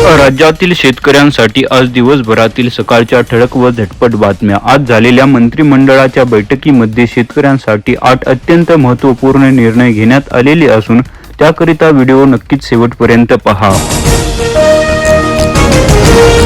राज्यातील शेतकऱ्यांसाठी आज दिवसभरातील सकाळच्या ठळक व झटपट बातम्या। आज झालेल्या मंत्रिमंडळाच्या बैठकीमध्ये शेतकऱ्यांसाठी 8 अत्यंत महत्त्वपूर्ण निर्णय घेण्यात आलेले असून त्याकरिता व्हिडिओ नक्कीच शेवटपर्यंत पहा।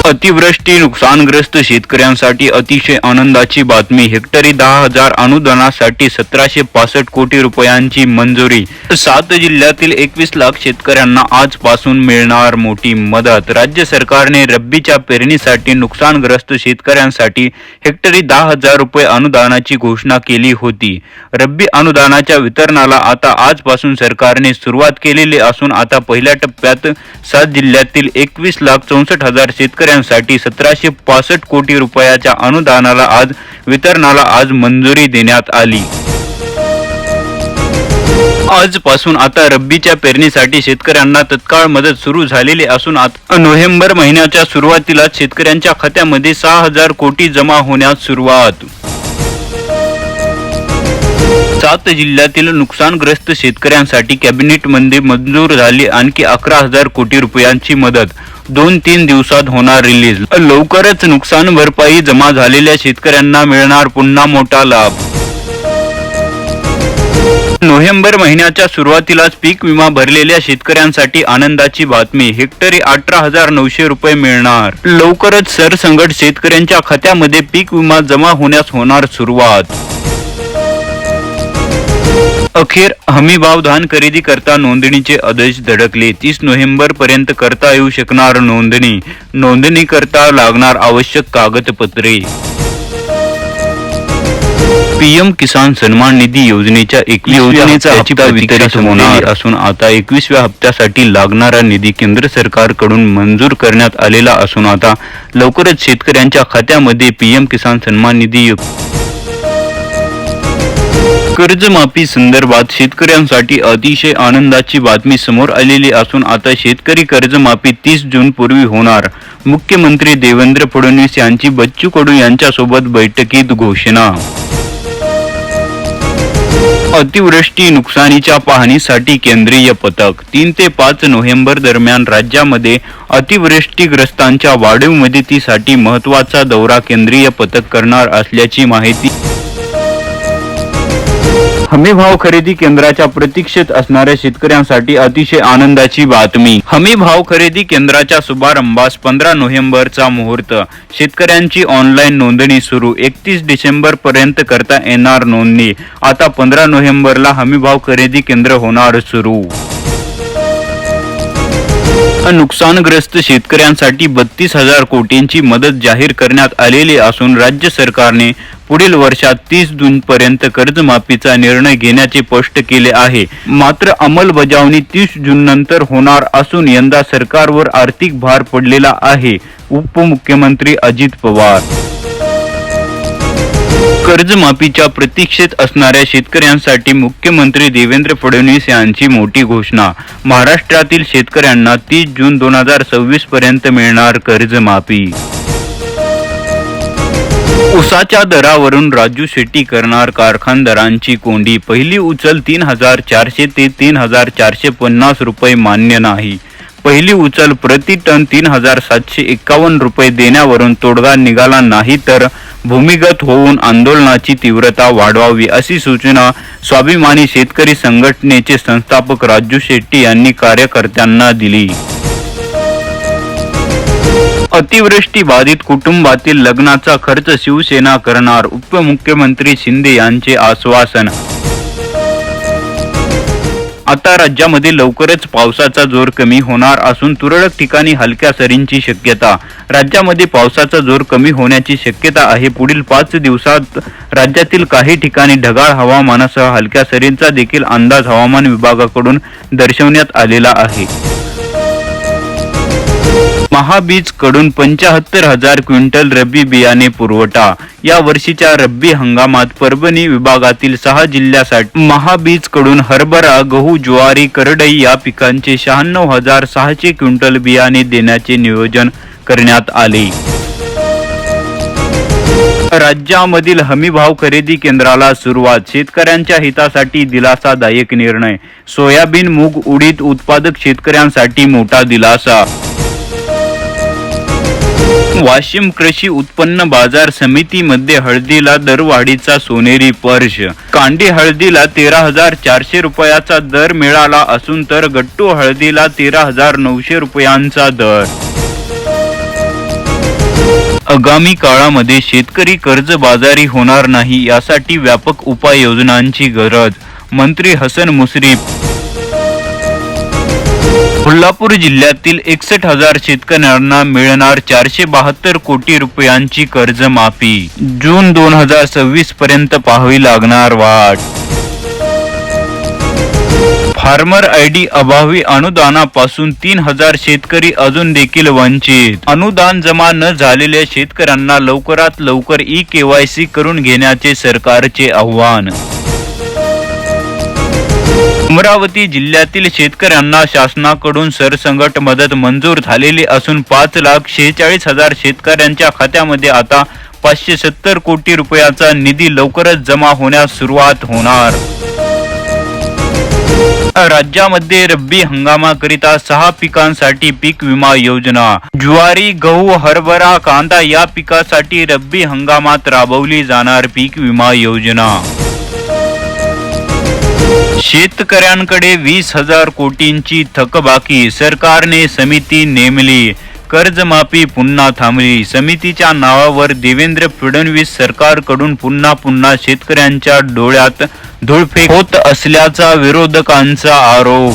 अतिवृष्टी नुकसानग्रस्त शेतकऱ्यांसाठी अतिशय आनंदाची बातमी। हेक्टरी 10,000 अनुदानासाठी 1765 कोटी रुपयांची मंजुरी। 7 जिल्ह्यातील 21 लाख शेतकऱ्यांना आजपासून मिळणार मोठी मदत। राज्य सरकारने रब्बीच्या पेरणीसाठी नुकसानग्रस्त शेतकऱ्यांसाठी हेक्टरी 10,000 रुपये अनुदानाची घोषणा केली होती। रब्बी अनुदानाच्या वितरणाला आता आजपासून सरकारने सुरुवात केलेली असून आता पहिल्या टप्प्यात 7 जिल्ह्यातील 21,64,000 शेतकऱ्यांसाठी 1765 कोटी रुपयाच्या अनुदानाला वितरणाला आज मंजुरी देण्यात आली। आजपासून आता रब्बीच्या पेरणीसाठी शेतकऱ्यांना तत्काळ मदत सुरू झालेली असून आता नोव्हेंबर महिन्याच्या सुरुवातीलाच शेतकऱ्यांच्या खात्यामध्ये 6,000 कोटी जमा होण्यास सुरुवात। 7 जिल्ह्यातील नुकसानग्रस्त शेतकऱ्यांसाठी कॅबिनेटमध्ये मंजूर झाली आणखी 11,000 कोटी रुपयांची मदत। 2-3 दिवसात होणार रिलीज। लवकरच नुकसान भरपाई जमा झालेल्या शेतकऱ्यांना मिळणार पुन्हा मोठा लाभ। नोव्हेंबर महिन्याच्या सुरुवातीलाच पीक विमा भरलेल्या शेतकऱ्यांसाठी आनंदाची बातमी। हेक्टरी 18,900 रुपये मिळणार। लवकरच सरसंगट शेतकऱ्यांच्या खात्यामध्ये पीक विमा जमा होण्यास होणार सुरुवात। अखेर हमीभाव धान खरेदी करता नोंदणीचे आदेश धडकले। 30 नोव्हेंबर पर्यंत करता येऊ शकणार नोंदणी। नोंदणी करता लागणार आवश्यक कागदपत्रे। पीएम किसान सन्मान निधी योजनेचा 21व्या हप्ता वितरित होणार असून आता 21व्या हप्त्यासाठी लागणारा निधी केंद्र सरकारकडून मंजूर करण्यात आलेला असून आता लवकरच शेतकऱ्यांच्या खात्यामध्ये पीएम किसान सन्मान निधी कर्जमाफी संदर्भात शेतकऱ्यांसाठी अतिशय आनंदाची बातमी समोर आलेली असून आता शेतकरी कर्जमाफी 30 जून पूर्वी होणार। मुख्यमंत्री देवेंद्र फडणवीस यांची बच्चू कडू यांच्यासोबत बैठकीत घोषणा। अतिवृष्टी नुकसानीच्या पाहणीसाठी केंद्रीय पथक। 3 ते 5 नोव्हेंबर दरम्यान राज्यामध्ये अतिवृष्टीग्रस्तांच्या वाढीव मदतीसाठी महत्त्वाचा दौरा केंद्रीय पथक करणार असल्याची माहिती। हमीभाव खरेदी केंद्राच्या प्रतीक्षेत असणाऱ्या शेतकऱ्यांसाठी अतिशय आनंदाची बातमी। हमीभाव खरेदी केंद्राच्या शुभारंभास 15 नोव्हेंबरचा मुहूर्त। शेतकऱ्यांची ऑनलाईन नोंदणी सुरू। 31 डिसेंबर पर्यंत करता येणार नोंदणी। आता 15 नोव्हेंबरला हमीभाव खरेदी केंद्र होणार सुरू। नुकसानग्रस्त शेतकऱ्यांसाठी 32,000 कोटींची मदत जाहीर करण्यात आलेली असून राज्य सरकारने पुढील वर्षात 30 जून पर्यंत कर्जमाफीचा निर्णय घेण्याचे स्पष्ट केले आहे। मात्र अंमलबजावणी 30 जून नंतर होणार असून यंदा सरकारवर आर्थिक भार पडलेला आहे। उपमुख्यमंत्री अजित पवार। कर्जमाफीच्या प्रतीक्षेत असणाऱ्या शेतकऱ्यांसाठी मुख्यमंत्री देवेंद्र फडणवीस यांची मोठी घोषणा। महाराष्ट्रातील शेतकऱ्यांना 30 जून 2026 पर्यंत मिळणार कर्जमाफी। ऊसाच्या दरावरून राजू शेट्टी करणार कारखानदारांची कोंडी। पहिली उचल 3,400 ते 3,450 रुपये मान्य नाही। पहिली उचल प्रति टन 3,751 रुपये देण्यावरून तोडगा निघाला नाही तर भूमिगत होऊन आंदोलनाची तीव्रता वाढवावी अशी सूचना स्वाभिमानी शेतकरी संघटनेचे संस्थापक राजू शेट्टी यांनी कार्यकर्त्यांना दिली। अतिवृष्टी बाधित कुटुंबातील लग्नाचा खर्च शिवसेना करणार। उपमुख्यमंत्री शिंदे यांचे आश्वासन। आता राज्यामध्ये लवकरच पावसाचा जोर कमी होणार असून तुरळक ठिकाणी हलक्या सरींची शक्यता। राज्यामध्ये पावसाचा जोर कमी होण्याची शक्यता आहे। पुढील 5 दिवसात राज्यातील काही ठिकाणी ढगाळ हवामानासह हलक्या सरींचा देखील अंदाज हवामान विभागाकडून दर्शवण्यात आलेला आहे। महाबीज कडून 75,000 क्विंटल रब्बी बियाणे पुरवठा। या वर्षीच्या रब्बी हंगामात परभणी विभागातील 6 जिल्ह्यासाठी महाबीज कडून हरभरा, गहू, ज्वारी, करडई या पिकांचे 96,600 क्विंटल बियाणे देण्याचे नियोजन करण्यात आले। राज्यामधील हमीभाव खरेदी केंद्राला सुरुवात। शेतकऱ्यांच्या हितासाठी दिलासादायक निर्णय। सोयाबीन, मूग, उडीद उत्पादक शेतकऱ्यांसाठी मोठा दिलासा। वाशिम कृषी उत्पन्न बाजार समितीमध्ये हळदीला दरवाढीचा सोनेरी स्पर्श. कांडी हळदीला 13,400 रुपयाचा दर मिळाला असून तर गट्टू हळदीला 13,900 रुपयांचा दर. आगामी काळामध्ये शेतकरी कर्जबाजारी होणार नाही यासाठी व्यापक उपाययोजनांची गरज. मंत्री हसन मुश्रीफ. कोल्हापूर जिल्ह्यातील 61,000 शेतकऱ्यांना मिळणार 472 कोटी रुपयांची कर्जमाफी. जून 2026 पर्यंत पाहावी लागणार वाट. फार्मर आयडी अभावी अनुदानापासून 3,000 शेतकरी अजून देखील वंचित. अनुदान जमा न झालेल्या शेतकऱ्यांना लवकरात लवकर ई-केवायसी करून घेण्याचे सरकारचे आव्हान. अमरावती जिल्ह्यातील शेतकऱ्यांना शासनाकडून सरसंगट मदत मंजूर झालेली असून 5,46,000 शेतकऱ्यांच्या खात्यामध्ये आता 570 कोटी रुपयाचा निधी लवकरच जमा होण्यास सुरुवात होणार. राज्यामध्ये रब्बी हंगामाकरिता 6 पिकांसाठी पीक विमा योजना. ज्वारी, गहू, हरभरा, कांदा या पिकासाठी रब्बी हंगामात राबवली जाणार पीक विमा योजना. शेतकऱ्यांकडे 20,000 कोटींची थकबाकी. सरकारने समिती नेमली. कर्जमाफी पुन्हा थांबली. समितीच्या नावावर देवेंद्र फडणवीस सरकारकडून पुन्हा शेतकऱ्यांच्या डोळ्यात धूळफेक होत असल्याचा विरोधकांचा आरोप.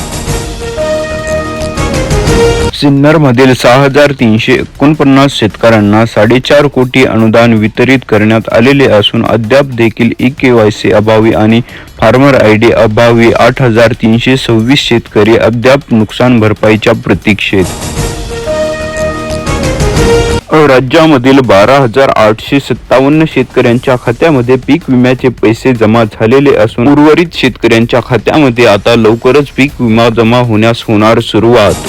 सिन्नरमधील 6,349 शेतकऱ्यांना 4.5 कोटी अनुदान वितरित करण्यात आलेले असून अद्याप देखील ई-केवायसी अभावी आणि फार्मर आयडी अभावी 8,326 शेतकरी अद्याप नुकसान भरपाईच्या प्रतीक्षेत. राज्यामधील 12,857 शेतकऱ्यांच्या खात्यामध्ये पीक विम्याचे पैसे जमा झालेले असून उर्वरित शेतकऱ्यांच्या खात्यामध्ये आता लवकरच पीक विमा जमा होण्यास होणार सुरुवात.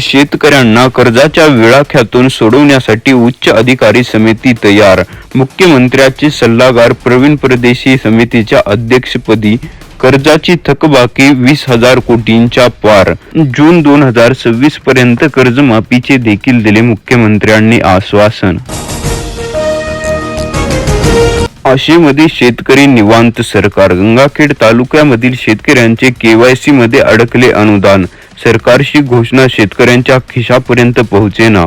शेतकऱ्यांना कर्जाच्या विळख्यातून सोडवण्यासाठी उच्च अधिकारी समिती तयार. मुख्यमंत्र्यांचे सल्लागार प्रवीण परदेशी समितीच्या अध्यक्षपदी. कर्जाची थकबाकी 20,000 कोटींच्या पार. जून 2026 पर्यंत कर्जमाफीचे देखील दिले मुख्यमंत्र्यांनी आश्वासन. आशेमध्ये शेतकरी निवांत. सरकार. गंगाखेड तालुक्यामधील शेतकऱ्यांचे केवायसी मध्ये अडकले अनुदान. सरकारची घोषणा शेतकऱ्यांच्या खिशापर्यंत पोहोचेना.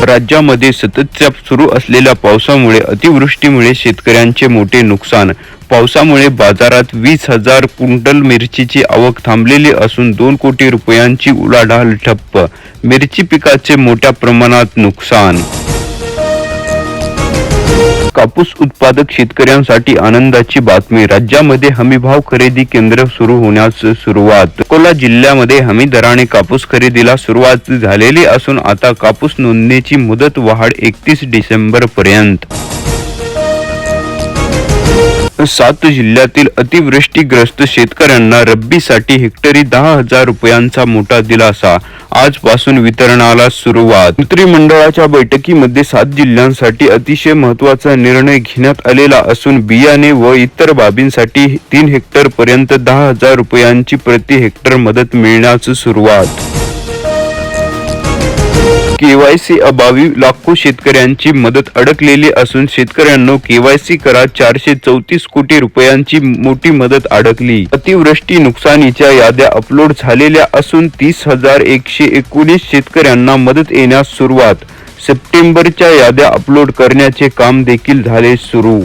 राज्यामध्ये सततच्या सुरू असलेल्या पावसामुळे अतिवृष्टीमुळे शेतकऱ्यांचे मोठे नुकसान. पावसामुळे बाजारात 20,000 क्विंटल मिरचीची आवक थांबलेली असून 2 कोटी रुपयांची उलाढाल ठप्प. मिरची पिकाचे मोठ्या प्रमाणात नुकसान. कापूस उत्पादक शेतकऱ्यांसाठी आनंदाची बातमी. राज्यामध्ये हमीभाव खरेदी केंद्र सुरू होण्यास सुरुवात. अकोला जिल्ह्यामध्ये हमी दराने कापूस खरेदीला सुरुवात झालेली असून आता कापूस नोंदणीची मुदत वाढ 31 डिसेंबर पर्यंत. 7 जिल्ह्यातील अतिवृष्टीग्रस्त शेतकऱ्यांना रब्बीसाठी हेक्टरी 10,000 रुपयांचा मोठा दिलासा. आजपासून वितरणाला सुरुवात. मंत्रिमंडळाच्या बैठकीमध्ये 7 जिल्ह्यांसाठी अतिशय महत्त्वाचा निर्णय घेण्यात आलेला असून बियाणे व इतर बाबींसाठी 3 हेक्टर पर्यंत 10,000 रुपयांची प्रति हेक्टर मदत मिळण्यास सुरुवात. केवायसी अभावी लाखो शेतकऱ्यांची मदत अडकलेली असून शेतकऱ्यांना केवायसी करा. 434 कोटी रुपयांची मोठी मदत अडकली. अतिवृष्टी नुकसानीच्या याद्या अपलोड झालेल्या असून 30,119 शेतकऱ्यांना मदत येण्यास सुरुवात. सप्टेंबरच्या याद्या अपलोड करण्याचे काम देखील झाले सुरू.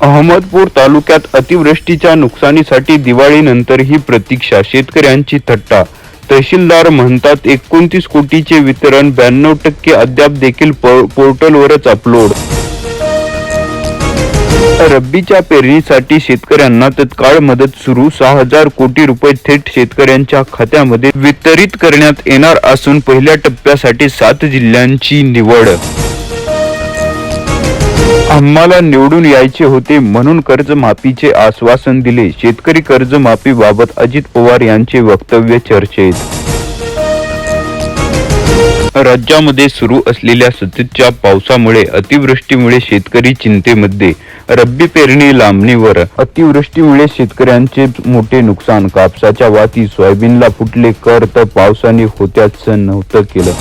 अहमदपूर तालुक्यात अतिवृष्टीच्या नुकसानीसाठी दिवाळीनंतर ही प्रतीक्षा. शेतकऱ्यांची थट्टा. तहसीलदार म्हणतात 29 कोटीचे वितरण. 92% अद्याप देखील पोर्टलवरच अपलोड. रब्बीच्या पेरणीसाठी शेतकऱ्यांना तत्काळ मदत सुरू. 6,000 कोटी रुपये थेट शेतकऱ्यांच्या खात्यामध्ये वितरित करण्यात येणार असून पहिल्या टप्प्यासाठी 7 जिल्ह्यांची निवड. आम्हाला निवडून यायचे होते म्हणून कर्जमाफीचे आश्वासन दिले. शेतकरी कर्जमाफीबाबत अजित पवार यांचे वक्तव्य चर्चेत. राज्यामध्ये सुरू असलेल्या सततच्या पावसामुळे अतिवृष्टीमुळे शेतकरी चिंतेमध्ये. रब्बी पेरणी लांबणीवर. अतिवृष्टीमुळे शेतकऱ्यांचे मोठे नुकसान. कापसाच्या वाती, सोयाबीनला फुटले कर तर पावसाने होत्याच नव्हतं केलं.